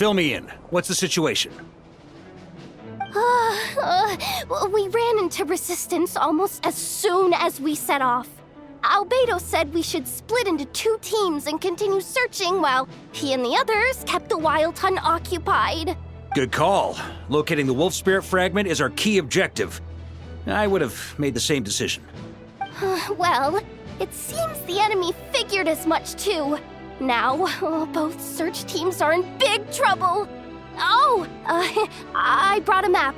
Fill me in. What's the situation? We ran into resistance almost as soon as we set off. Albedo said we should split into 2 teams and continue searching while he and the others kept the Wild Hunt occupied. Good call. Locating the Wolf Spirit fragment is our key objective. I would have made the same decision. Well, it seems the enemy figured as much too. Now, both search teams are in big trouble. Oh, I brought a map.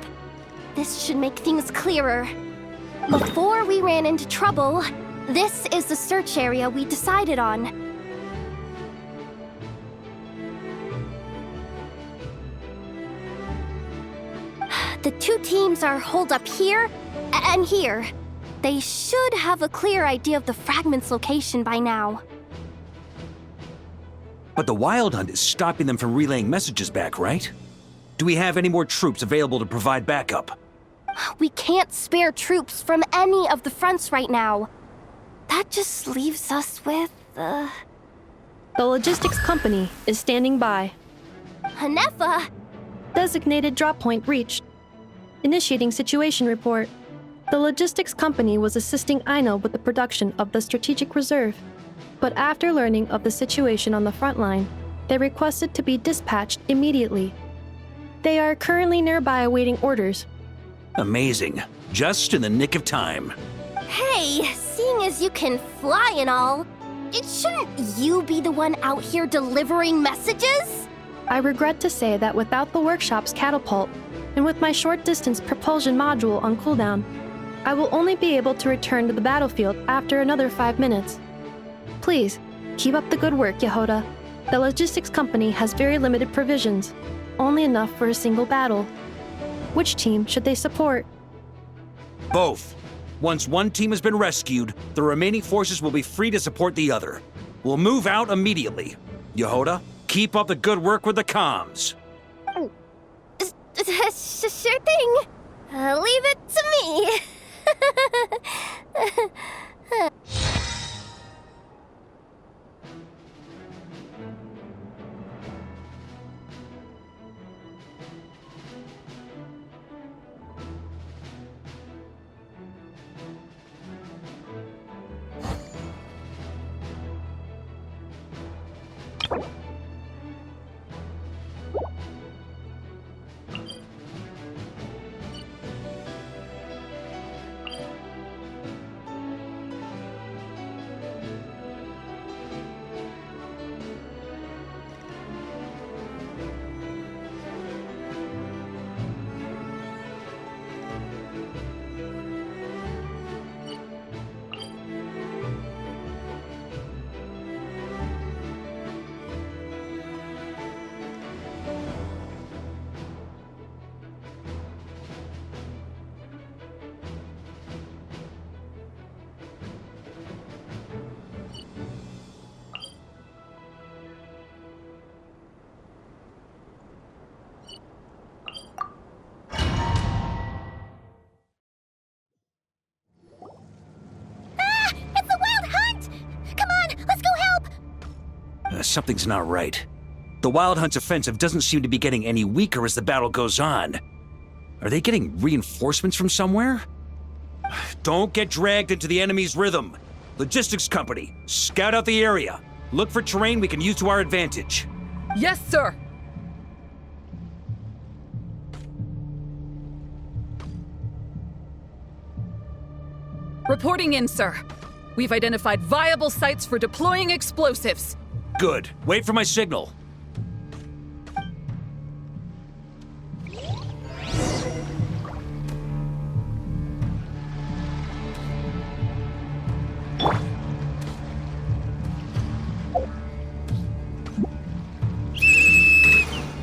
This should make things clearer. Before we ran into trouble, this is the search area we decided on. The 2 teams are holed up here and here. They should have a clear idea of the fragment's location by now. But the Wild Hunt is stopping them from relaying messages back, right? Do we have any more troops available to provide backup? We can't spare troops from any of the fronts right now. That just leaves us with, The logistics company is standing by. Hanefa! Designated drop point reached. Initiating situation report. The logistics company was assisting Aino with the production of the strategic reserve. But after learning of the situation on the front line, they requested to be dispatched immediately. They are currently nearby awaiting orders. Amazing. Just in the nick of time. Hey, seeing as you can fly and all, shouldn't you be the one out here delivering messages? I regret to say that without the workshop's catapult, and with my short-distance propulsion module on cooldown, I will only be able to return to the battlefield after another 5 minutes. Please, keep up the good work, Yehoda. The logistics company has very limited provisions, only enough for a single battle. Which team should they support? Both. Once one team has been rescued, the remaining forces will be free to support the other. We'll move out immediately. Yehoda, keep up the good work with the comms. Sure thing. Leave it to me. Something's not right. The Wild Hunt's offensive doesn't seem to be getting any weaker as the battle goes on. Are they getting reinforcements from somewhere? Don't get dragged into the enemy's rhythm. Logistics company, scout out the area. Look for terrain we can use to our advantage. Yes, sir! Reporting in, sir. We've identified viable sites for deploying explosives. Good. Wait for my signal.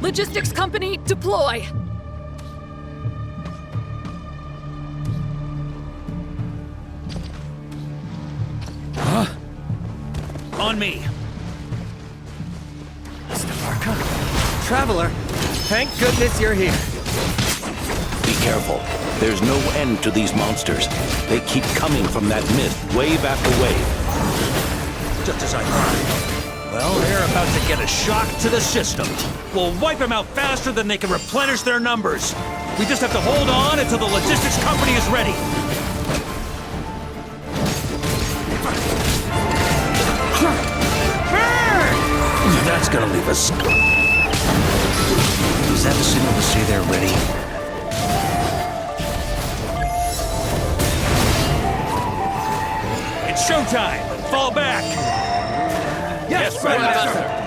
Logistics company, deploy! Huh? On me. Mr. Varka? Traveler, thank goodness you're here. Be careful. There's no end to these monsters. They keep coming from that mist, wave after wave. Just as I thought. Well, they're about to get a shock to the system. We'll wipe them out faster than they can replenish their numbers. We just have to hold on until the logistics company is ready. That's gonna leave us. Is that the signal to say they're ready? It's showtime! Fall back! Yes, Grandmaster!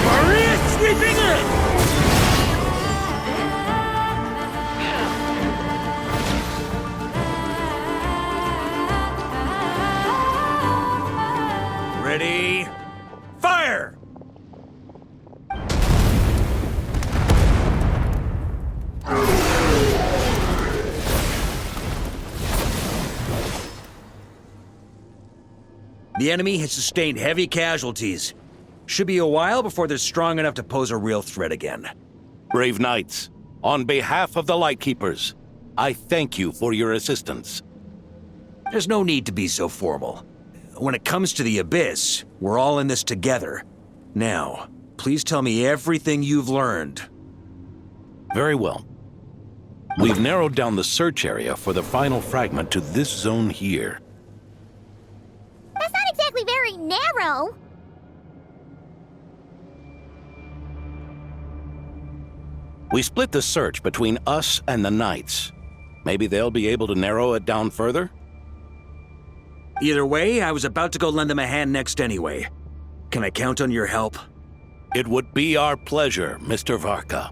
Maria sweeping in! Ready? Fire! The enemy has sustained heavy casualties. Should be a while before they're strong enough to pose a real threat again. Brave knights, on behalf of the Lightkeepers, I thank you for your assistance. There's no need to be so formal. When it comes to the Abyss, we're all in this together. Now, please tell me everything you've learned. Very well. We've narrowed down the search area for the final fragment to this zone here. That's not exactly very narrow. We split the search between us and the Knights. Maybe they'll be able to narrow it down further? Either way, I was about to go lend them a hand next anyway. Can I count on your help? It would be our pleasure, Mr. Varka.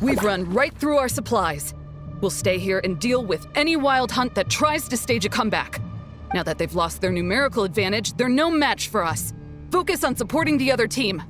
We've run right through our supplies. We'll stay here and deal with any wild hunt that tries to stage a comeback. Now that they've lost their numerical advantage, they're no match for us. Focus on supporting the other team.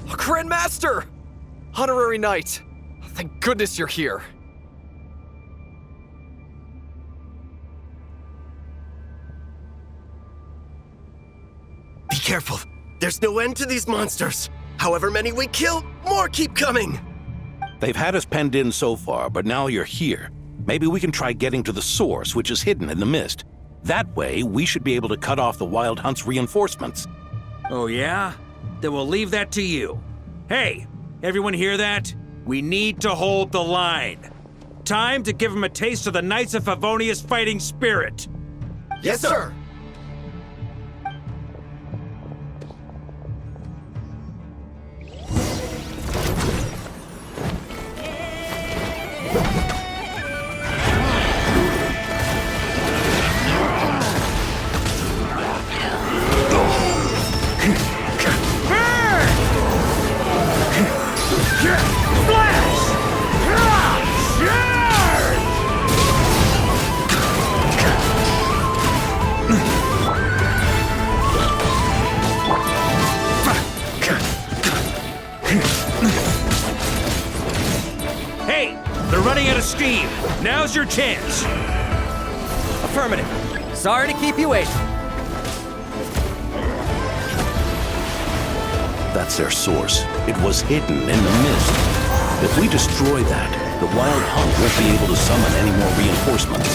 Grandmaster! Honorary Knight! Thank goodness you're here. Be careful. There's no end to these monsters. However many we kill, more keep coming. They've had us penned in so far, but now you're here. Maybe we can try getting to the source, which is hidden in the mist. That way, we should be able to cut off the Wild Hunt's reinforcements. Oh yeah? Then we'll leave that to you. Hey, everyone hear that? We need to hold the line. Time to give them a taste of the Knights of Favonia's fighting spirit. Yes, sir. They're running out of steam. Now's your chance. Affirmative. Sorry to keep you waiting. That's their source. It was hidden in the mist. If we destroy that, the Wild Hunt won't be able to summon any more reinforcements.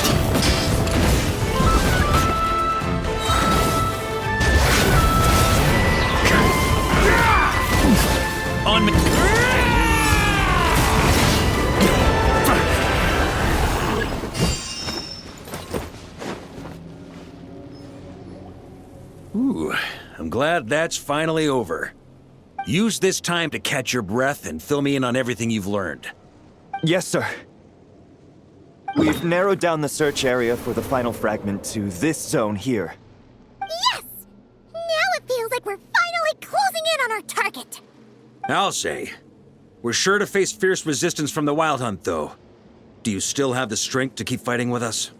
On me. Ooh, I'm glad that's finally over. Use this time to catch your breath and fill me in on everything you've learned. Yes, sir. We've narrowed down the search area for the final fragment to this zone here. Yes! Now it feels like we're finally closing in on our target. I'll say. We're sure to face fierce resistance from the Wild Hunt, though. Do you still have the strength to keep fighting with us?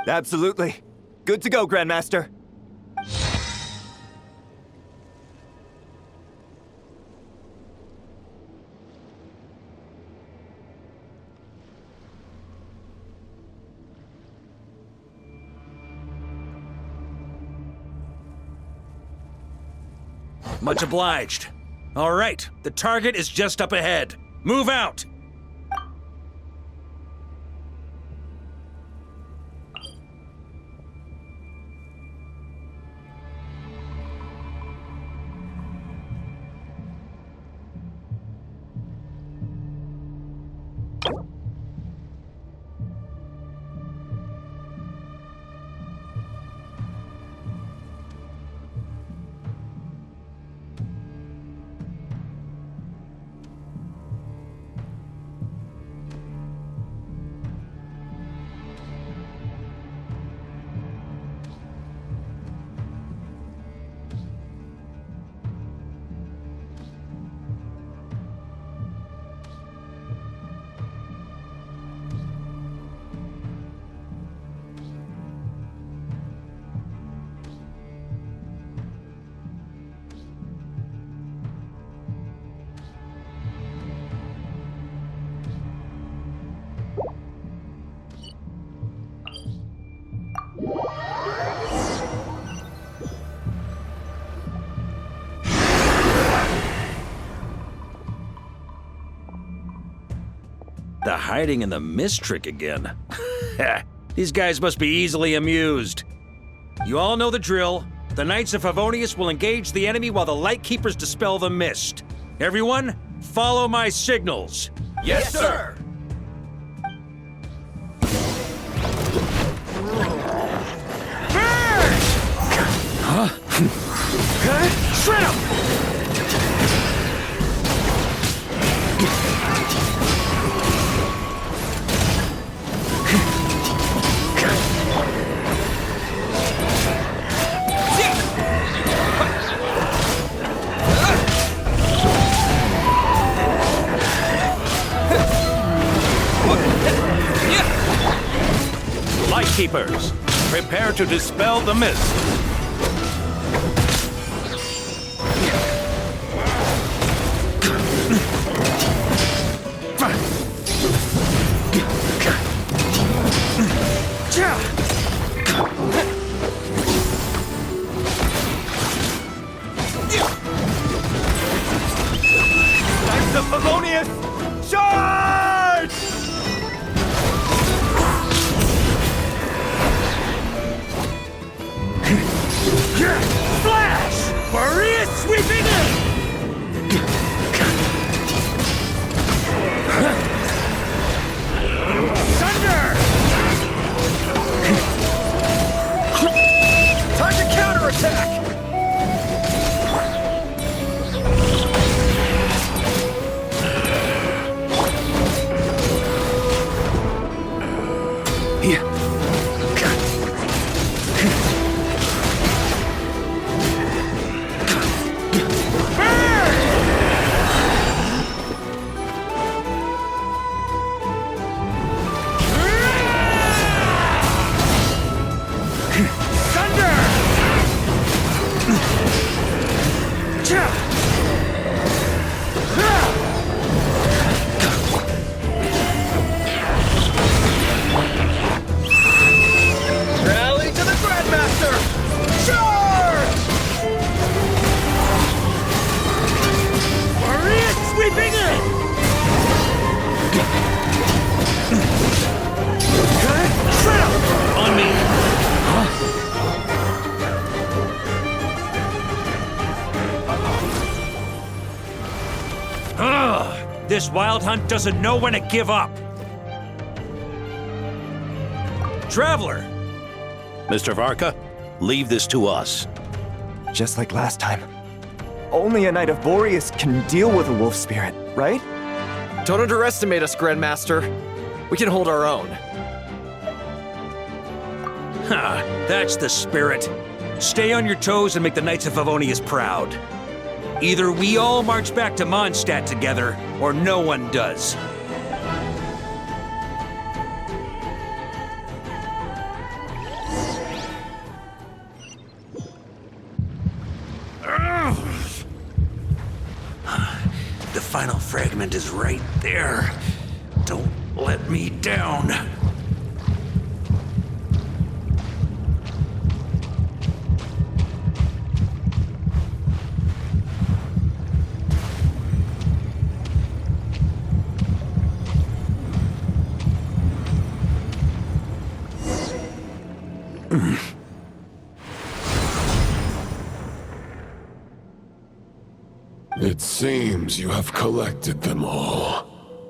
Absolutely. Good to go, Grandmaster. Much obliged. All right, the target is just up ahead. Move out! The hiding in the mist trick again. These guys must be easily amused. You all know the drill. The Knights of Favonius will engage the enemy while the Lightkeepers dispel the mist. Everyone, follow my signals. Yes, sir! Shred 'em! Lightkeepers, prepare to dispel the mist. Knights of Favonius, charge! Flash! Maria sweeping in! Thunder! Time to counterattack! Burn! This wild hunt doesn't know when to give up. Traveler! Mr. Varka, leave this to us. Just like last time. Only a Knight of Boreas can deal with a wolf spirit, right? Don't underestimate us, Grandmaster. We can hold our own. Ha! That's the spirit. Stay on your toes and make the Knights of Favonius proud. Either we all march back to Mondstadt together, or no one does. The final fragment is right there. Don't let me down. It seems you have collected them all,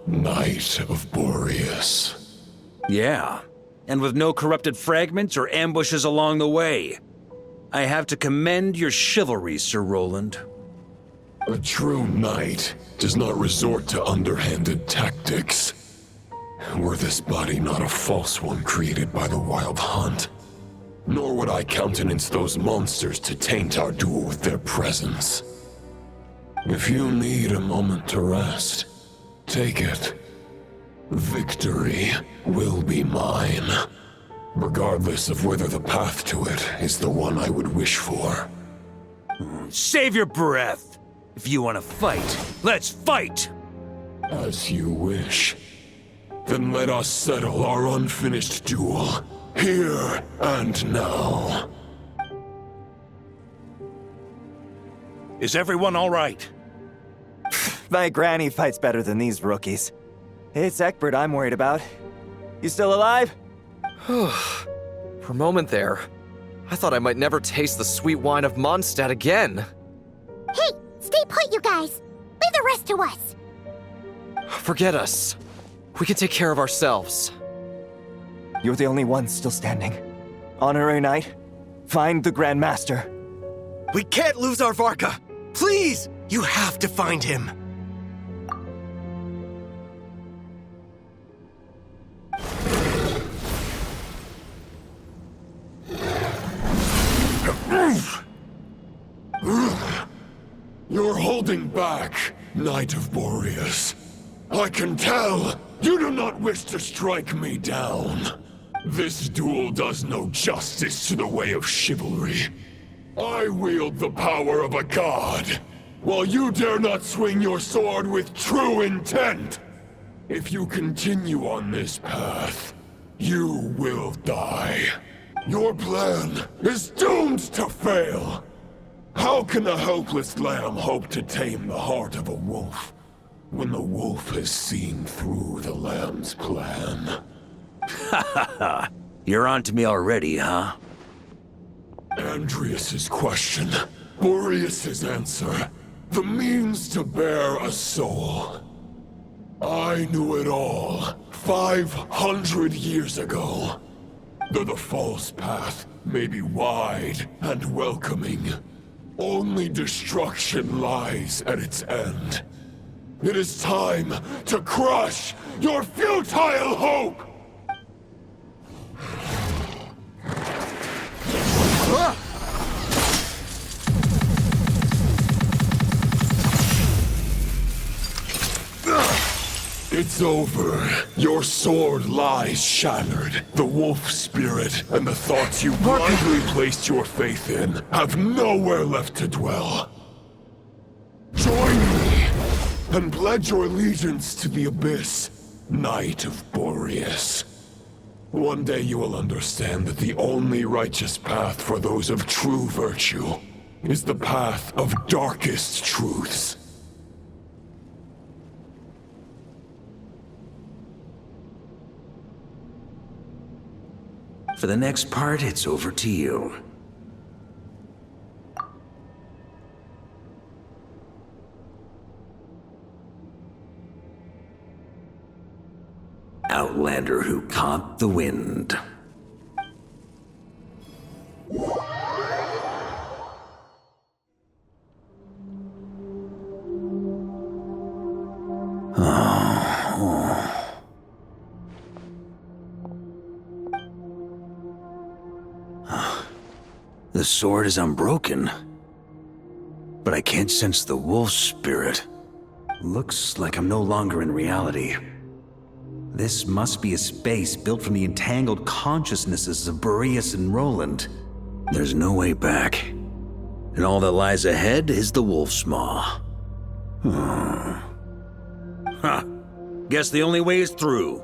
Knight of Boreas. Yeah, and with no corrupted fragments or ambushes along the way. I have to commend your chivalry, Sir Roland. A true knight does not resort to underhanded tactics. Were this body not a false one created by the Wild Hunt, nor would I countenance those monsters to taint our duel with their presence. If you need a moment to rest, take it. Victory will be mine, regardless of whether the path to it is the one I would wish for. Save your breath! If you want to fight, let's fight! As you wish. Then let us settle our unfinished duel, here and now. Is everyone all right? My granny fights better than these rookies. It's Egbert I'm worried about. You still alive? For a moment there, I thought I might never taste the sweet wine of Mondstadt again. Hey, stay put, you guys. Leave the rest to us. Forget us. We can take care of ourselves. You're the only one still standing. Honorary Knight, find the Grand Master. We can't lose our Varka! Please! You have to find him! You're holding back, Knight of Boreas. I can tell you do not wish to strike me down. This duel does no justice to the way of chivalry. I wield the power of a god, while you dare not swing your sword with true intent. If you continue on this path, you will die. Your plan is doomed to fail. How can a helpless lamb hope to tame the heart of a wolf, when the wolf has seen through the lamb's plan? You're on to me already, huh? Andreas's question, Boreas's answer, the means to bear a soul. I knew it all 500 years ago. Though the false path may be wide and welcoming, only destruction lies at its end. It is time to crush your futile hope! It's over. Your sword lies shattered. The wolf spirit and the thoughts you blindly placed your faith in have nowhere left to dwell. Join me and pledge your allegiance to the abyss, Knight of Boreas. One day you will understand that the only righteous path for those of true virtue is the path of darkest truths. For the next part, it's over to you. outlander who caught the wind. The sword is unbroken, but I can't sense the wolf spirit. Looks like I'm no longer in reality. This must be a space built from the entangled consciousnesses of Boreas and Roland. There's no way back. And all that lies ahead is the wolf's maw. Huh. Guess the only way is through.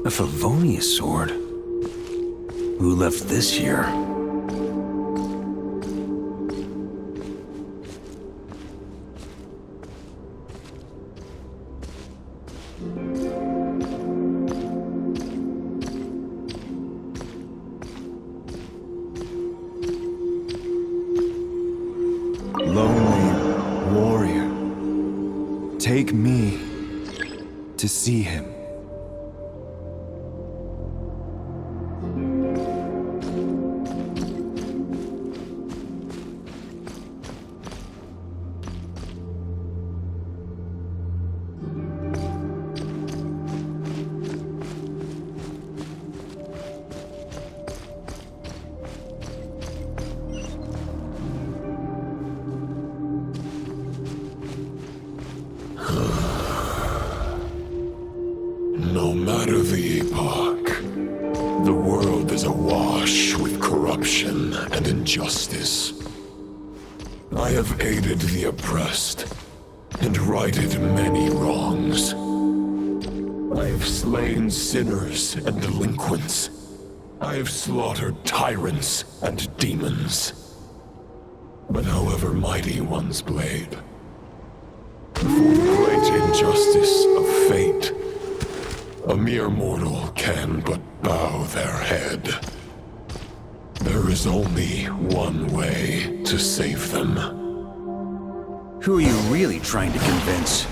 A Favonius sword? Who left this here? Lonely warrior, take me to see him. No matter the epoch, the world is awash with corruption and injustice. I have aided the oppressed and righted many wrongs. I have slain sinners and delinquents. I have slaughtered tyrants and demons. But however mighty one's blade, before the great injustice of fate, a mere mortal can but bow their head. There is only one way to save them. Who are you really trying to convince?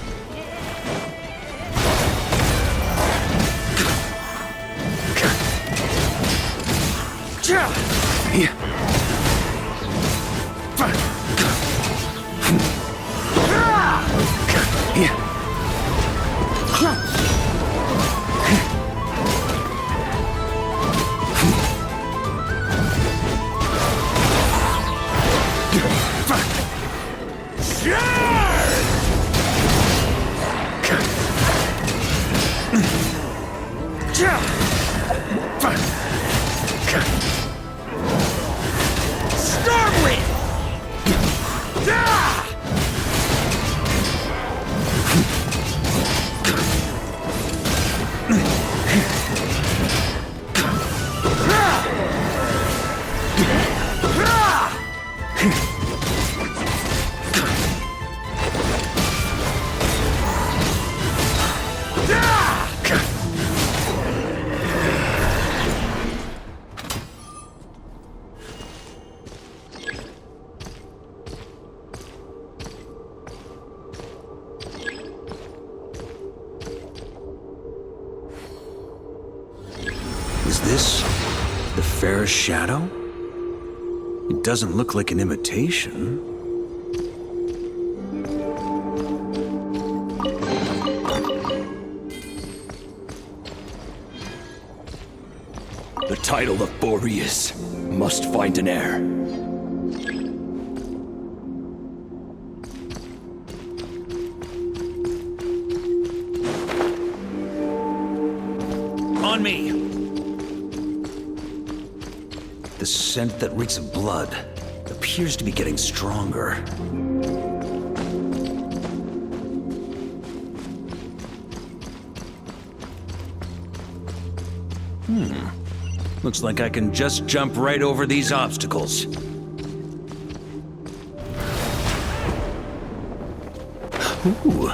Is this the fairest shadow? It doesn't look like an imitation. The title of Boreas must find an heir. On me! The scent that reeks of blood appears to be getting stronger. Looks like I can just jump right over these obstacles. Ooh.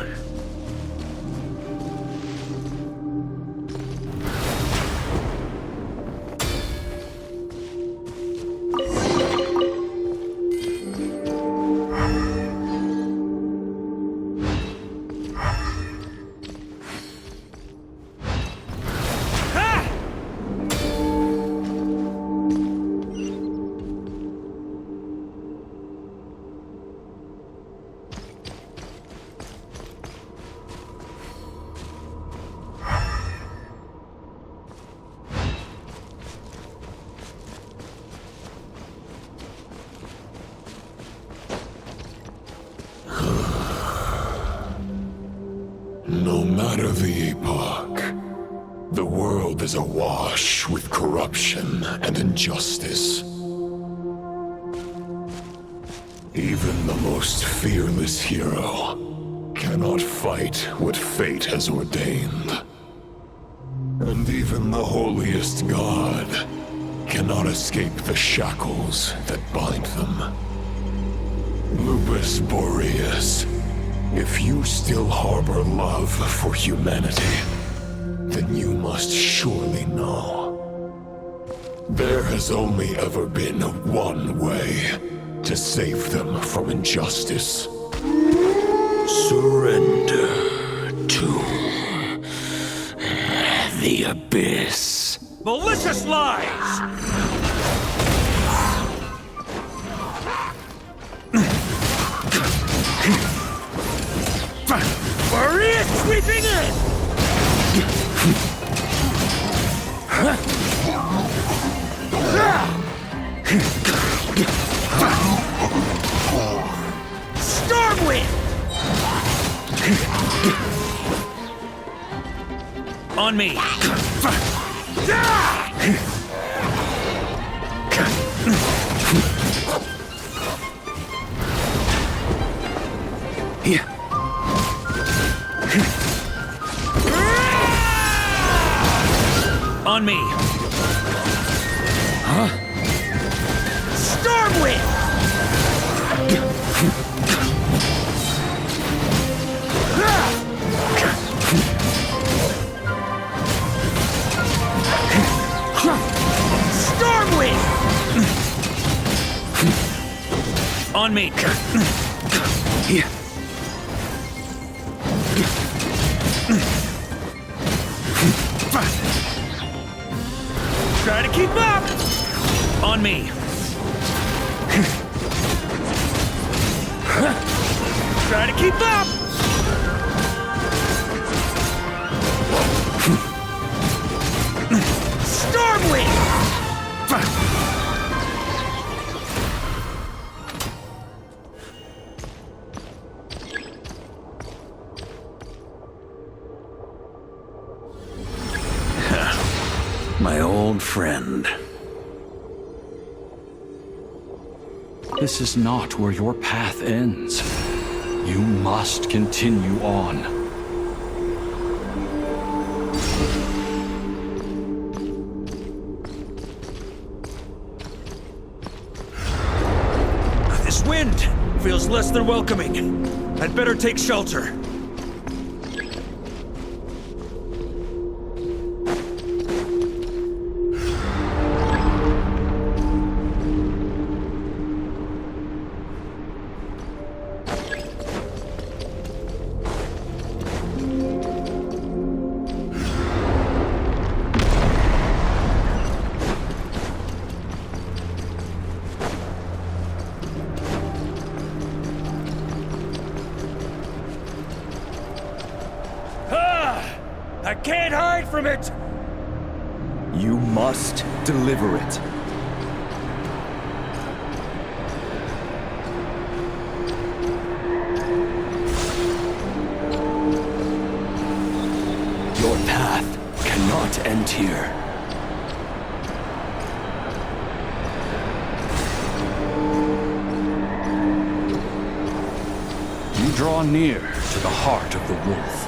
No matter the epoch, the world is awash with corruption and injustice. Even the most fearless hero cannot fight what fate has ordained. And even the holiest god cannot escape the shackles that bind them. Lupus Boreas, if you still harbor love for humanity, then you must surely know. There has only ever been one way to save them from injustice. Surrender to the abyss. Malicious lies! Maria sweeping in! Stormwind! On me! On me! Huh? Stormwind! Stormwind! On me! Try to keep up! On me! Try to keep up! Stormwind! My old friend. This is not where your path ends. You must continue on. This wind feels less than welcoming. I'd better take shelter. from it! You must deliver it. Your path cannot end here. You draw near to the heart of the wolf.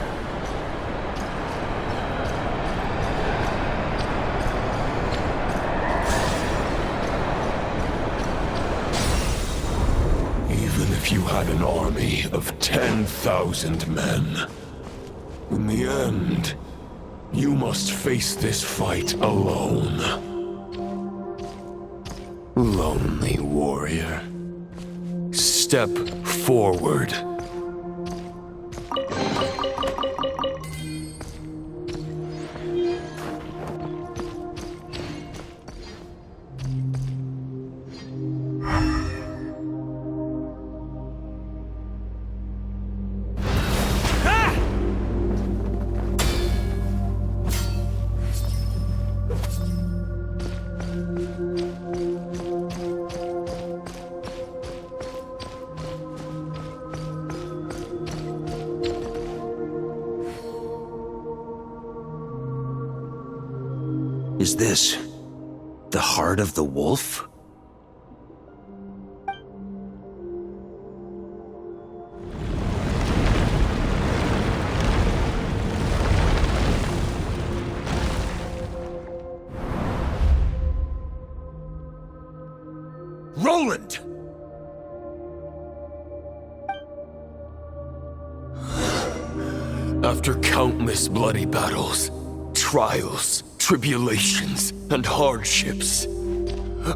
Even if you had an army of 10,000 men, in the end, you must face this fight alone. Lonely warrior. Step forward. Is this the heart of the wolf? Roland! After countless bloody battles, trials, tribulations, and hardships,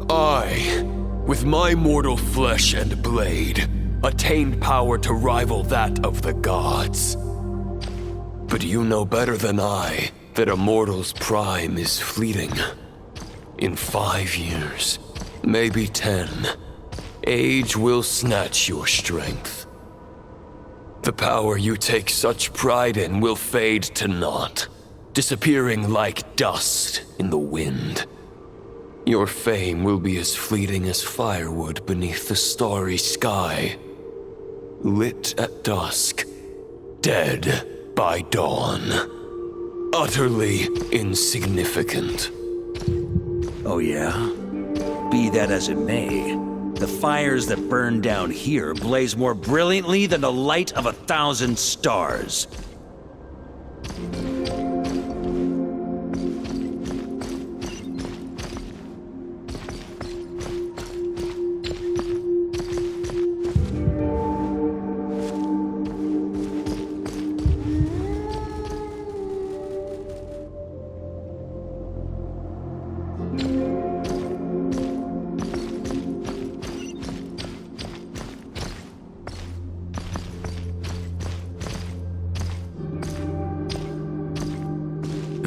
I, with my mortal flesh and blade, attained power to rival that of the gods. But you know better than I that a mortal's prime is fleeting. In 5 years, maybe 10, age will snatch your strength. The power you take such pride in will fade to naught, disappearing like dust in the wind. Your fame will be as fleeting as firewood beneath the starry sky, lit at dusk, dead by dawn, utterly insignificant. Oh yeah? Be that as it may, the fires that burn down here blaze more brilliantly than the light of 1,000 stars.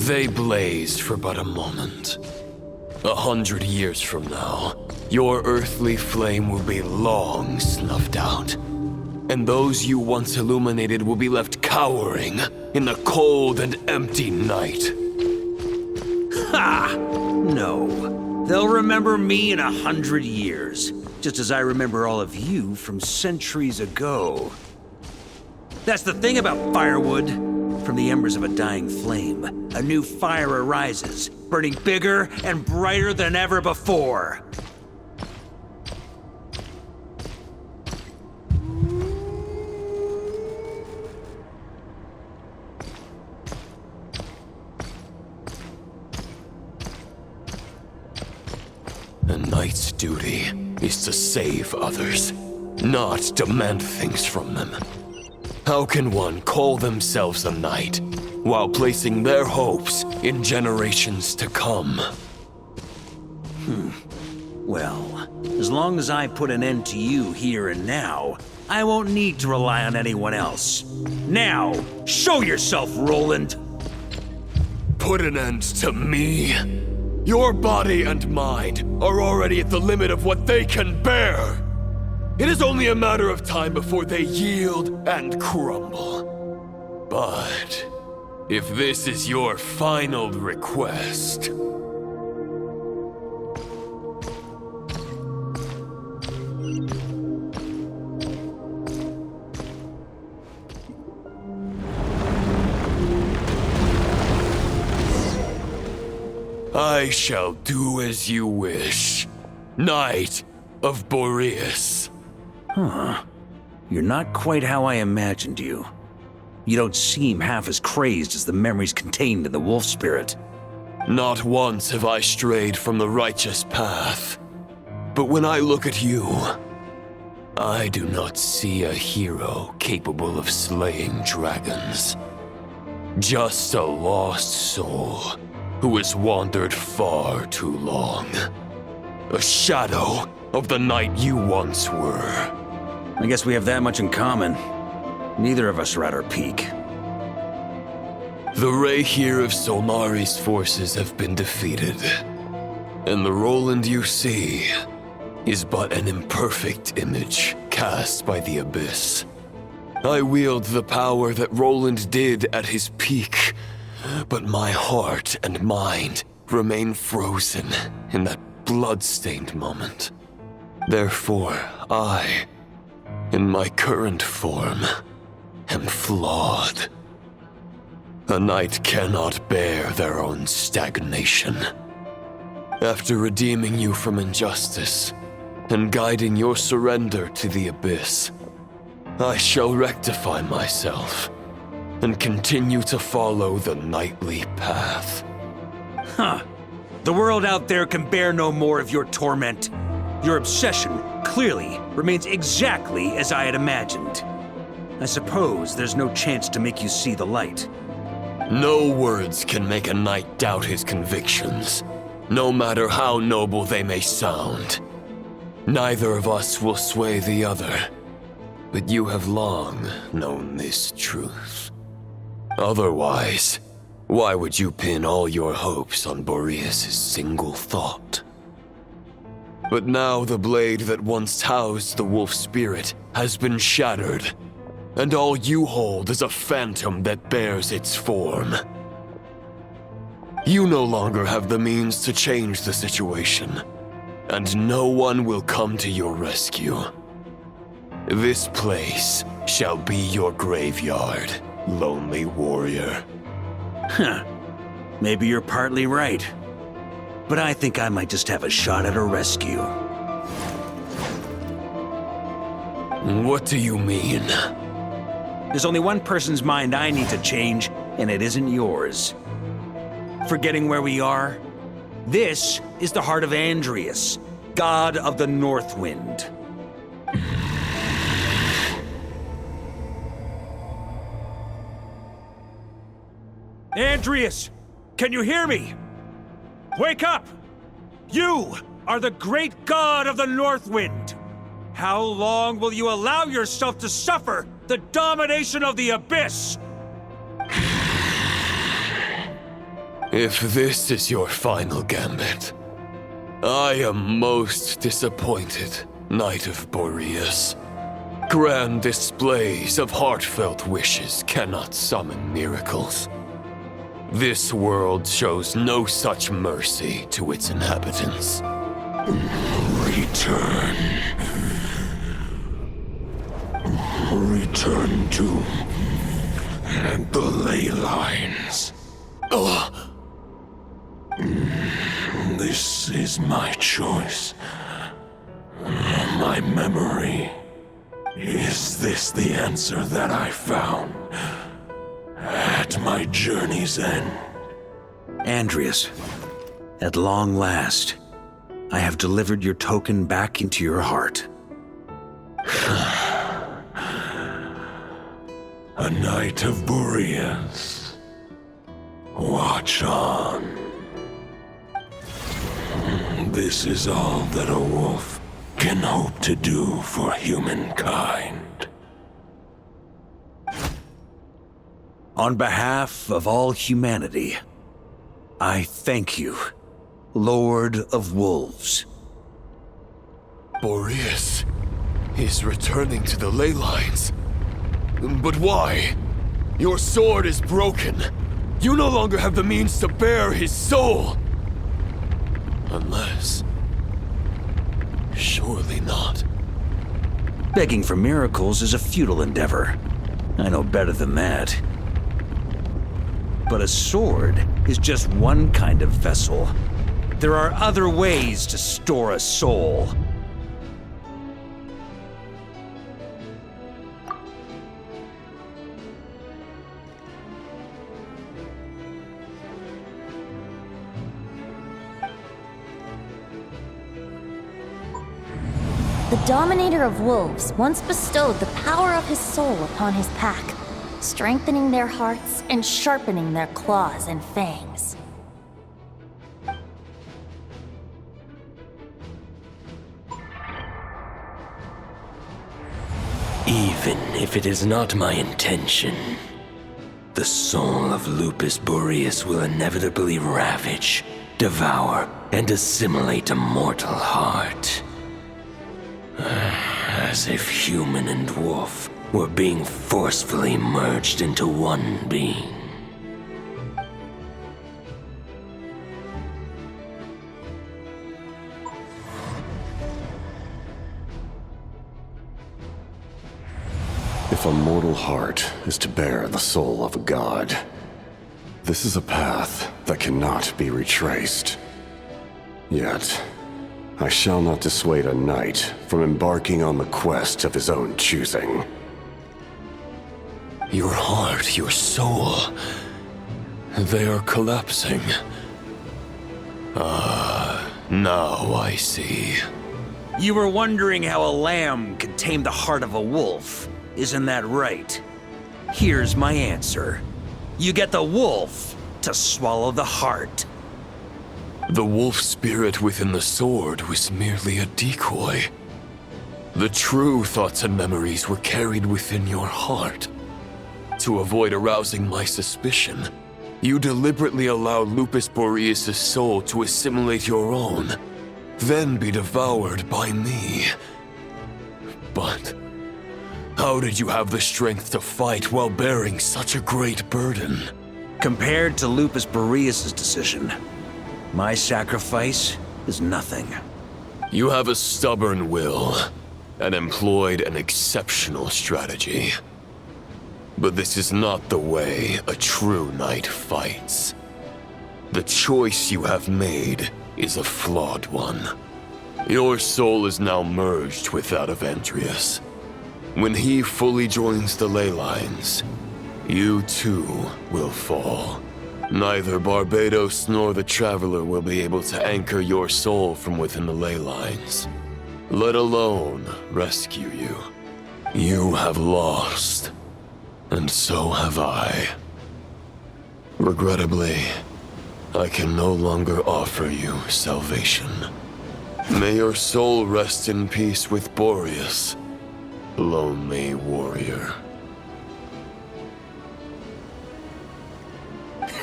They blaze for but a moment. 100 years from now, your earthly flame will be long snuffed out, and those you once illuminated will be left cowering in the cold and empty night. Ha! No. They'll remember me in 100 years, just as I remember all of you from centuries ago. That's the thing about firewood. From the embers of a dying flame, a new fire arises, burning bigger and brighter than ever before. A knight's duty is to save others, not demand things from them. How can one call themselves a knight while placing their hopes in generations to come? Well, as long as I put an end to you here and now, I won't need to rely on anyone else. Now, show yourself, Roland! Put an end to me? Your body and mind are already at the limit of what they can bear. It is only a matter of time before they yield and crumble. But If this is your final request... I shall do as you wish, Knight of Boreas. Huh. You're not quite how I imagined you. You don't seem half as crazed as the memories contained in the wolf spirit. Not once have I strayed from the righteous path. But when I look at you, I do not see a hero capable of slaying dragons. Just a lost soul who has wandered far too long. A shadow of the knight you once were. I guess we have that much in common. Neither of us are at our peak. The ray here of Solmari's forces have been defeated. And the Roland you see is but an imperfect image cast by the Abyss. I wield the power that Roland did at his peak, but my heart and mind remain frozen in that blood-stained moment. Therefore, I, in my current form, am flawed. A knight cannot bear their own stagnation. After redeeming you from injustice and guiding your surrender to the Abyss, I shall rectify myself and continue to follow the knightly path. Huh. The world out there can bear no more of your torment. Your obsession, clearly, remains exactly as I had imagined. I suppose there's no chance to make you see the light. No words can make a knight doubt his convictions, no matter how noble they may sound. Neither of us will sway the other, but you have long known this truth. Otherwise, why would you pin all your hopes on Boreas' single thought? But now the blade that once housed the wolf spirit has been shattered, and all you hold is a phantom that bears its form. You no longer have the means to change the situation, and no one will come to your rescue. This place shall be your graveyard, lonely warrior. Huh. Maybe you're partly right. But I think I might just have a shot at a rescue. What do you mean? There's only one person's mind I need to change, and it isn't yours. Forgetting where we are? This is the heart of Andreas, god of the North Wind. Andreas! Can you hear me? Wake up! You are the great god of the North Wind! How long will you allow yourself to suffer the domination of the Abyss? If this is your final gambit, I am most disappointed, Knight of Boreas. Grand displays of heartfelt wishes cannot summon miracles. This world shows no such mercy to its inhabitants. Return. Return to the ley lines. This is my choice. My memory. Is this the answer that I found at my journey's end? Andreas, at long last, I have delivered your token back into your heart. A Knight of Boreas. Watch on. This is all that a wolf can hope to do for humankind. On behalf of all humanity, I thank you, Lord of Wolves. Boreas is returning to the ley lines. But why? Your sword is broken. You no longer have the means to bear his soul. Unless... surely not. Begging for miracles is a futile endeavor. I know better than that. But a sword is just one kind of vessel. There are other ways to store a soul. The Dominator of Wolves once bestowed the power of his soul upon his pack, strengthening their hearts and sharpening their claws and fangs. Even if it is not my intention, the soul of Lupus Boreas will inevitably ravage, devour, and assimilate a mortal heart. As if human and wolf were being forcefully merged into one being. If a mortal heart is to bear the soul of a god, this is a path that cannot be retraced. Yet, I shall not dissuade a knight from embarking on the quest of his own choosing. Your heart, your soul... they are collapsing. Now I see. You were wondering how a lamb could tame the heart of a wolf, isn't that right? Here's my answer. You get the wolf to swallow the heart. The wolf spirit within the sword was merely a decoy. The true thoughts and memories were carried within your heart. To avoid arousing my suspicion, you deliberately allowed Lupus Boreas' soul to assimilate your own, then be devoured by me. But how did you have the strength to fight while bearing such a great burden? Compared to Lupus Boreas' decision, my sacrifice is nothing. You have a stubborn will, and employed an exceptional strategy. But this is not the way a true knight fights. The choice you have made is a flawed one. Your soul is now merged with that of Andreas. When he fully joins the ley lines, you too will fall. Neither Barbados nor the Traveler will be able to anchor your soul from within the ley lines, let alone rescue you. You have lost, and so have I. Regrettably, I can no longer offer you salvation. May your soul rest in peace with Boreas, lonely warrior.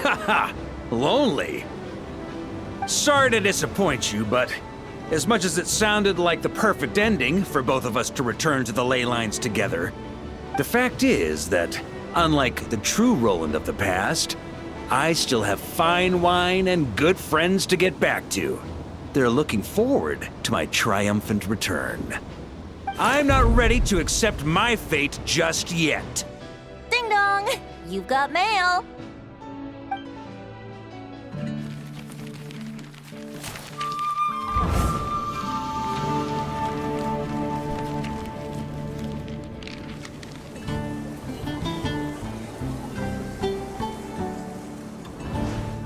Haha, lonely? Sorry to disappoint you, but as much as it sounded like the perfect ending for both of us to return to the ley lines together, the fact is that, unlike the true Roland of the past, I still have fine wine and good friends to get back to. They're looking forward to my triumphant return. I'm not ready to accept my fate just yet. Ding dong! You've got mail!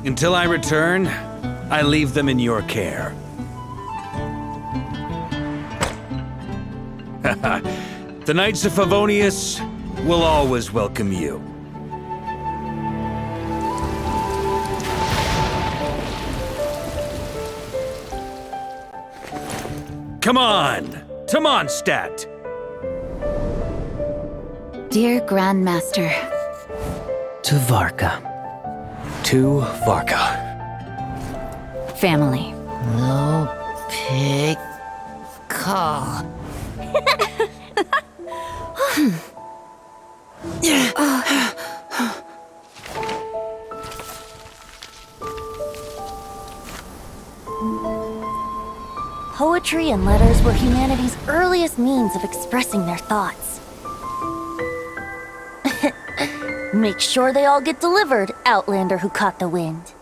Until I return, I leave them in your care. The Knights of Favonius will always welcome you. Come on! To Mondstadt! Dear Grandmaster. To Varka. To Varka. Family. No pig call. poetry and letters were humanity's earliest means of expressing their thoughts. Make sure they all get delivered, Outlander who caught the wind.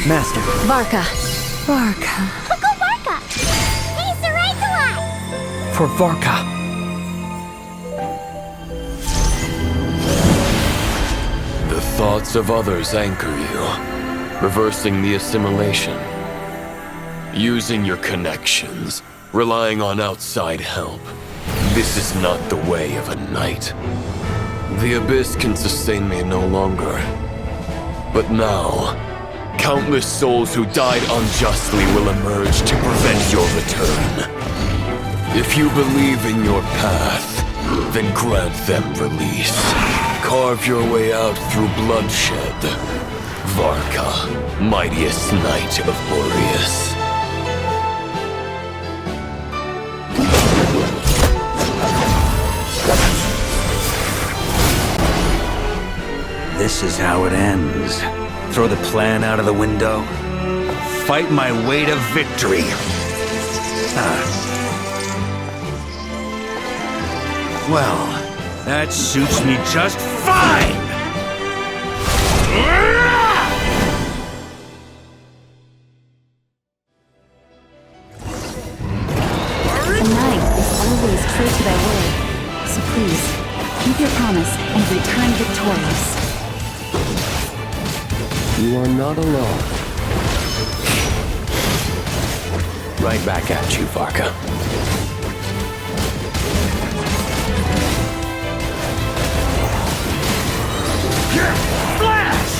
Master. Varka. Uncle Varka! He's the right to us! For Varka. The thoughts of others anchor you, reversing the assimilation. Using your connections, relying on outside help. This is not the way of a knight. The Abyss can sustain me no longer. But now, countless souls who died unjustly will emerge to prevent your return. If you believe in your path, then grant them release. Carve your way out through bloodshed. Varka, mightiest knight of Boreas. This is how it ends. Throw the plan out of the window. Fight my way to victory. Well, that suits me just fine! A knight is always true to their word. So please, keep your promise and return victorious. You are not alone. Right back at you, Varka. Flash!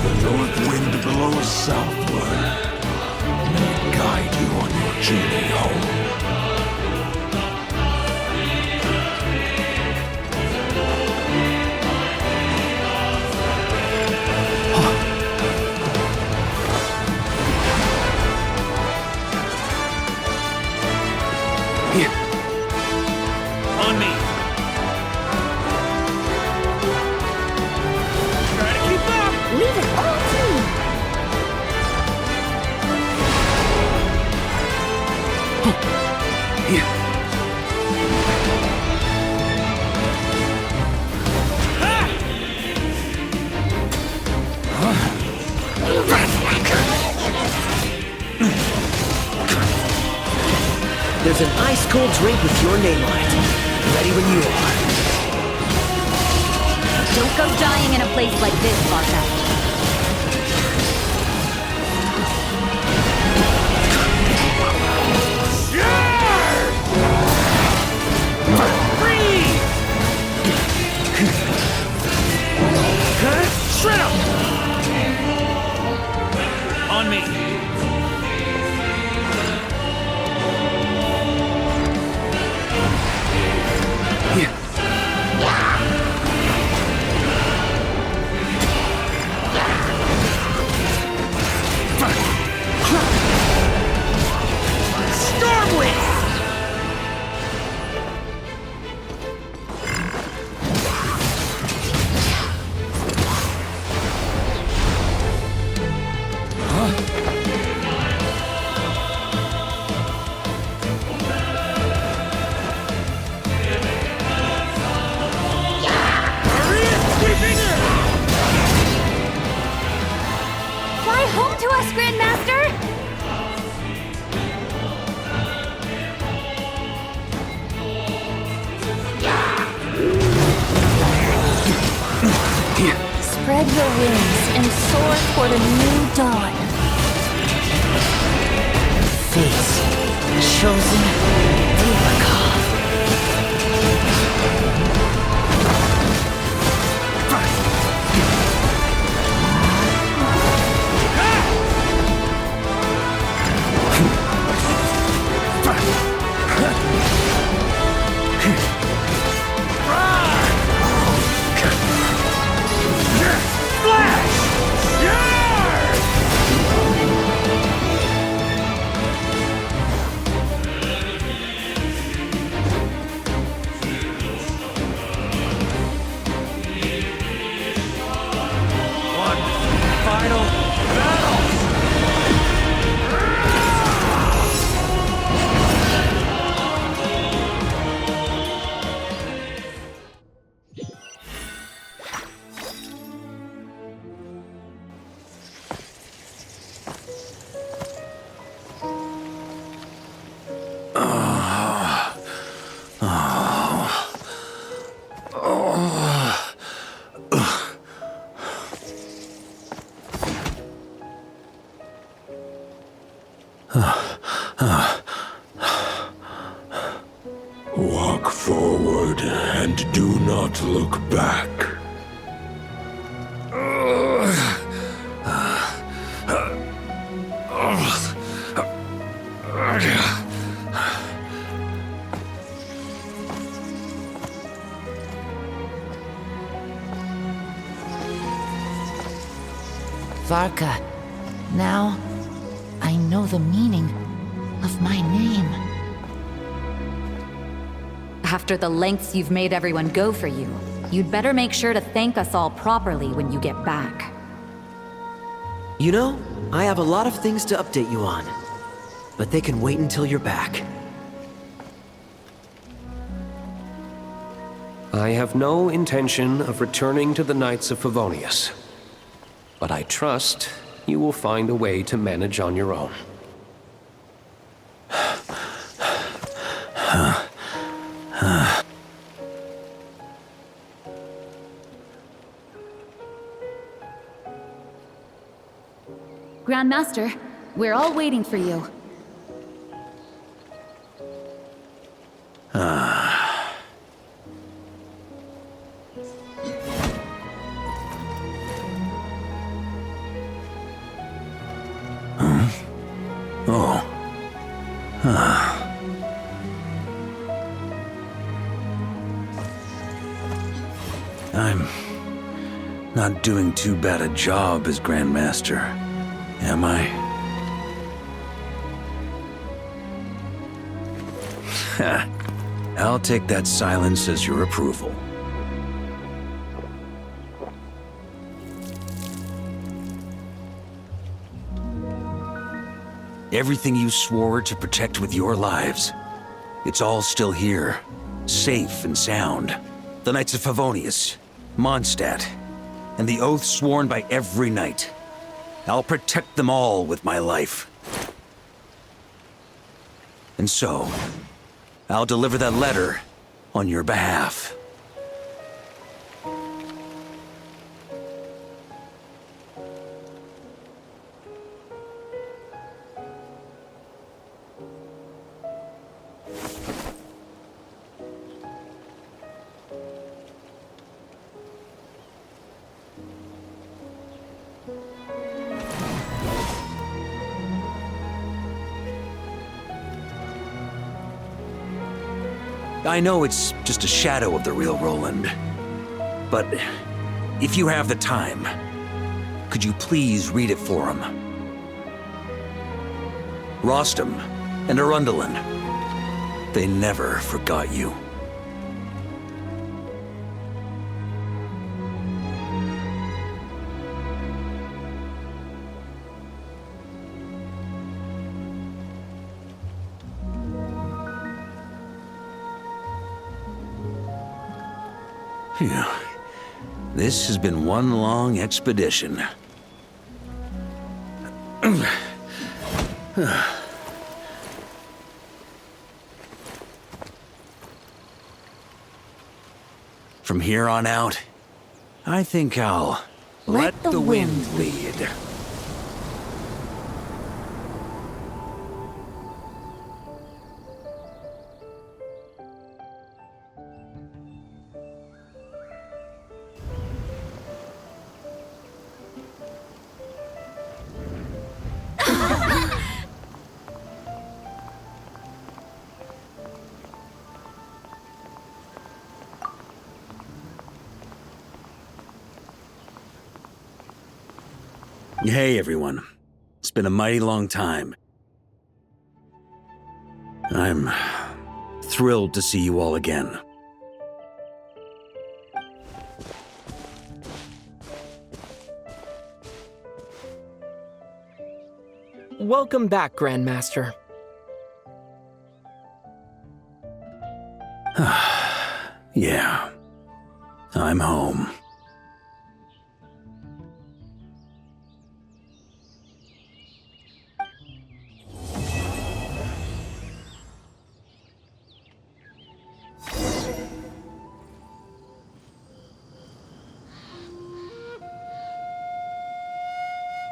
The north wind blows southward. May it guide you on your journey home. On me! Try to keep up! Leave it all to me! There's an ice-cold drink with your name on it. Ready when you are. Don't go dying in a place like this, Varka. Shred 'em! On me! Fly home to us, Grandmaster! Spread your wings and soar toward a new dawn. Fate's chosen Varka. Walk forward and do not look back. Varka, now I know the meaning of my name. After the lengths you've made everyone go for you, you'd better make sure to thank us all properly when you get back. You know, I have a lot of things to update you on, but they can wait until you're back. I have no intention of returning to the Knights of Favonius, but I trust you will find a way to manage on your own. Grandmaster, we're all waiting for you. I'm not doing too bad a job as Grandmaster, am I? I'll take that silence as your approval. Everything you swore to protect with your lives, it's all still here, safe and sound. The Knights of Favonius, Mondstadt, and the oath sworn by every knight. I'll protect them all with my life. And so, I'll deliver that letter on your behalf. I know it's just a shadow of the real Roland, but if you have the time, could you please read it for him? Rostam and Arundelen, they never forgot you. Phew. This has been one long expedition. From here on out, I think I'll let the wind lead. Hey, everyone. It's been a mighty long time. I'm thrilled to see you all again. Welcome back, Grandmaster. Yeah. I'm home.